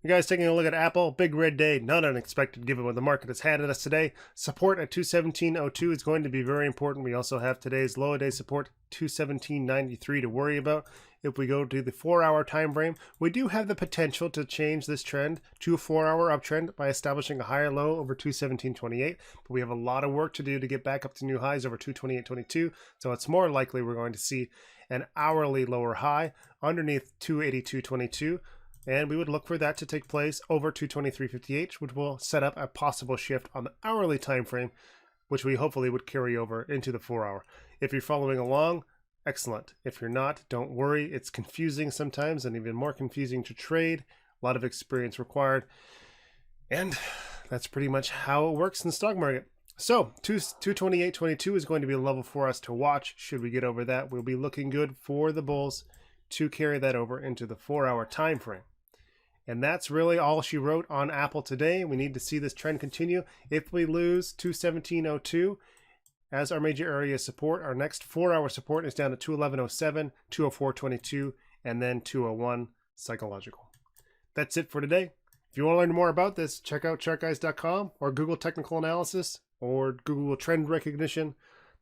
You guys taking a look at Apple, big red day, not unexpected given what the market has handed us today. Support at 217.02 is going to be very important. We also have today's low day support, 217.93 to worry about. If we go to the 4-hour time frame, we do have the potential to change this trend to a 4-hour uptrend by establishing a higher low over 217.28, but we have a lot of work to do to get back up to new highs over 228.22, so it's more likely we're going to see an hourly lower high underneath 282.22. And we would look for that to take place over 223.58, which will set up a possible shift on the hourly time frame, which we hopefully would carry over into the 4-hour. If you're following along, excellent. If you're not, don't worry. It's confusing sometimes and even more confusing to trade. A lot of experience required. And that's pretty much how it works in the stock market. So 228.22 is going to be a level for us to watch. Should we get over that, we'll be looking good for the bulls to carry that over into the 4-hour time frame. And that's really all she wrote on Apple today. We need to see this trend continue. If we lose 217.02 as our major area of support, our next 4-hour support is down to 211.07, 204.22, and then 201 psychological. That's it for today. If you want to learn more about this, check out ChartGuys.com or Google Technical Analysis or Google Trend Recognition.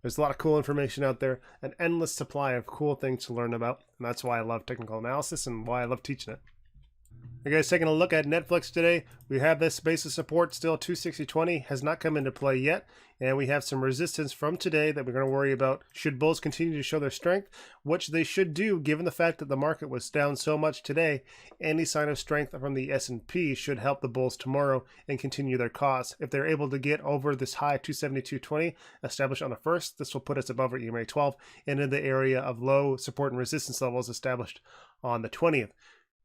There's a lot of cool information out there, an endless supply of cool things to learn about, and that's why I love technical analysis and why I love teaching it. You guys taking a look at Netflix today, we have this base of support still 260.20, has not come into play yet, and we have some resistance from today that we're going to worry about. Should bulls continue to show their strength, which they should do given the fact that the market was down so much today, any sign of strength from the S&P should help the bulls tomorrow and continue their cause. If they're able to get over this high 272.20 established on the 1st, this will put us above our EMA 12 and in the area of low support and resistance levels established on the 20th.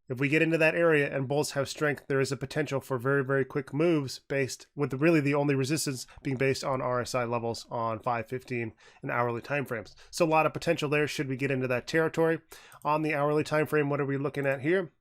If we get into that area and bulls have strength, there is a potential for very, very quick moves based with really the only resistance being based on RSI levels on 5, 15, and hourly timeframes. So a lot of potential there should we get into that territory. On the hourly time frame, what are we looking at here?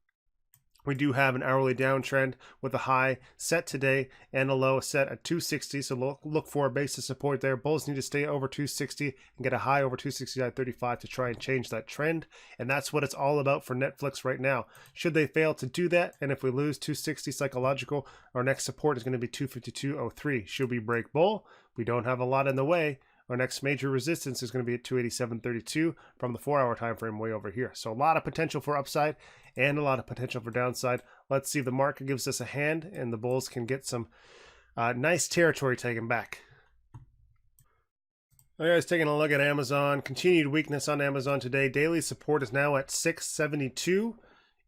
We do have an hourly downtrend with a high set today and a low set at 260. So look for a base of support there. Bulls need to stay over 260 and get a high over 269.35 to try and change that trend. And that's what it's all about for Netflix right now. Should they fail to do that, and if we lose 260 psychological, our next support is going to be 252.03. Should we break bull? We don't have a lot in the way. Our next major resistance is going to be at 287.32 from the 4-hour time frame way over here. So a lot of potential for upside and a lot of potential for downside. Let's see if the market gives us a hand and the bulls can get some nice territory taken back. All right, guys, taking a look at Amazon. Continued weakness on Amazon today. Daily support is now at 672,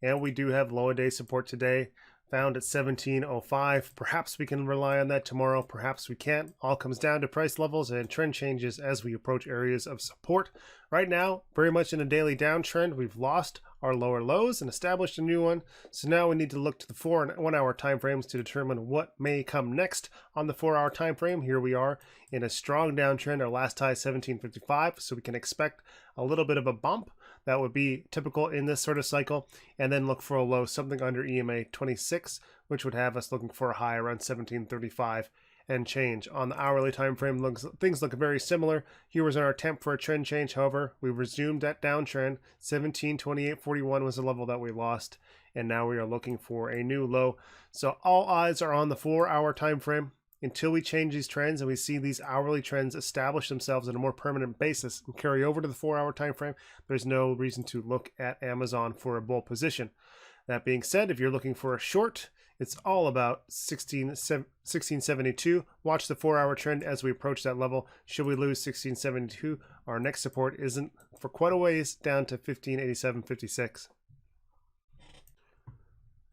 and we do have lower day support today, found at 1705. Perhaps we can rely on that tomorrow. Perhaps we can't. All comes down to price levels and trend changes as we approach areas of support. Right now, very much in a daily downtrend. We've lost our lower lows and established a new one. So now we need to look to the 4 and 1 hour time frames to determine what may come next on the 4-hour time frame. Here we are in a strong downtrend. Our last high 1755, so we can expect a little bit of a bump. That would be typical in this sort of cycle, and then look for a low something under EMA 26, which would have us looking for a high around 1735 and change. On the hourly time frame, things look very similar. Here was our attempt for a trend change. However, we resumed that downtrend. 1728.41 was the level that we lost, and now we are looking for a new low. So all eyes are on the 4-hour time frame. Until we change these trends and we see these hourly trends establish themselves on a more permanent basis and carry over to the 4-hour time frame, there's no reason to look at Amazon for a bull position. That being said, if you're looking for a short, it's all about 1672. Watch the 4-hour trend as we approach that level. Should we lose 1672, our next support isn't for quite a ways down to 1587.56.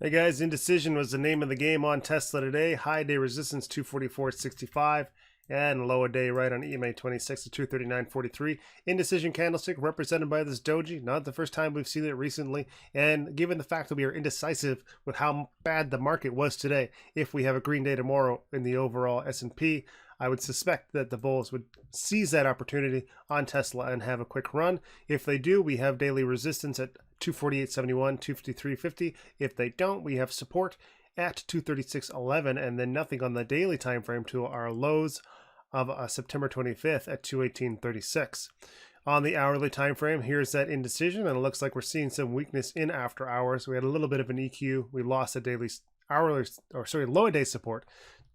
Hey guys, indecision was the name of the game on Tesla today. High day resistance 244.65 and low day right on EMA 26 to 239.43. Indecision candlestick represented by this doji. Not the first time we've seen it recently, and given the fact that we are indecisive with how bad the market was today, if we have a green day tomorrow in the overall S&P, I would suspect that the bulls would seize that opportunity on Tesla and have a quick run. If they do, we have daily resistance at 248.71, 253.50. If they don't, we have support at 236.11, and then nothing on the daily time frame to our lows of September 25th at 218.36. On the hourly time frame, here's that indecision, and it looks like we're seeing some weakness in after hours. We had a little bit of an EQ. We lost a daily low day support,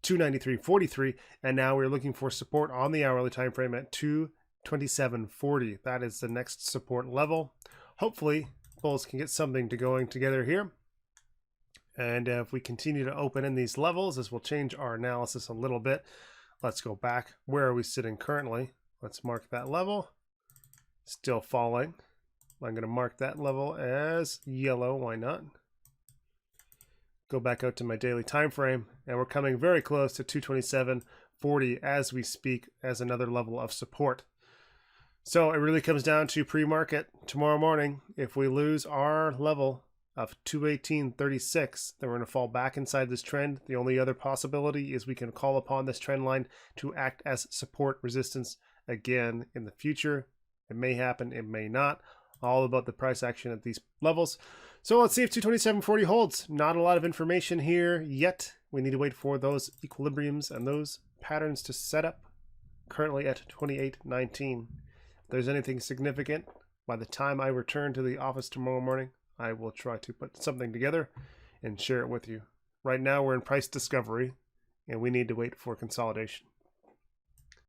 293.43, and now we're looking for support on the hourly time frame at 227.40. That is the next support level. Hopefully, bulls can get something going together here. And if we continue to open in these levels, this will change our analysis a little bit. Let's go back. Where are we sitting currently? Let's mark that level. Still falling. I'm going to mark that level as yellow. Why not? Go back out to my daily time frame, and we're coming very close to 227.40 as we speak as another level of support. So it really comes down to pre-market tomorrow morning. If we lose our level of 218.36, then we're going to fall back inside this trend. The only other possibility is we can call upon this trend line to act as support resistance again in the future. It may happen, it may not. All about the price action at these levels. So let's see if 227.40 holds. Not a lot of information here yet. We need to wait for those equilibriums and those patterns to set up. Currently at 28.19. If there's anything significant, by the time I return to the office tomorrow morning, I will try to put something together and share it with you. Right now we're in price discovery and we need to wait for consolidation.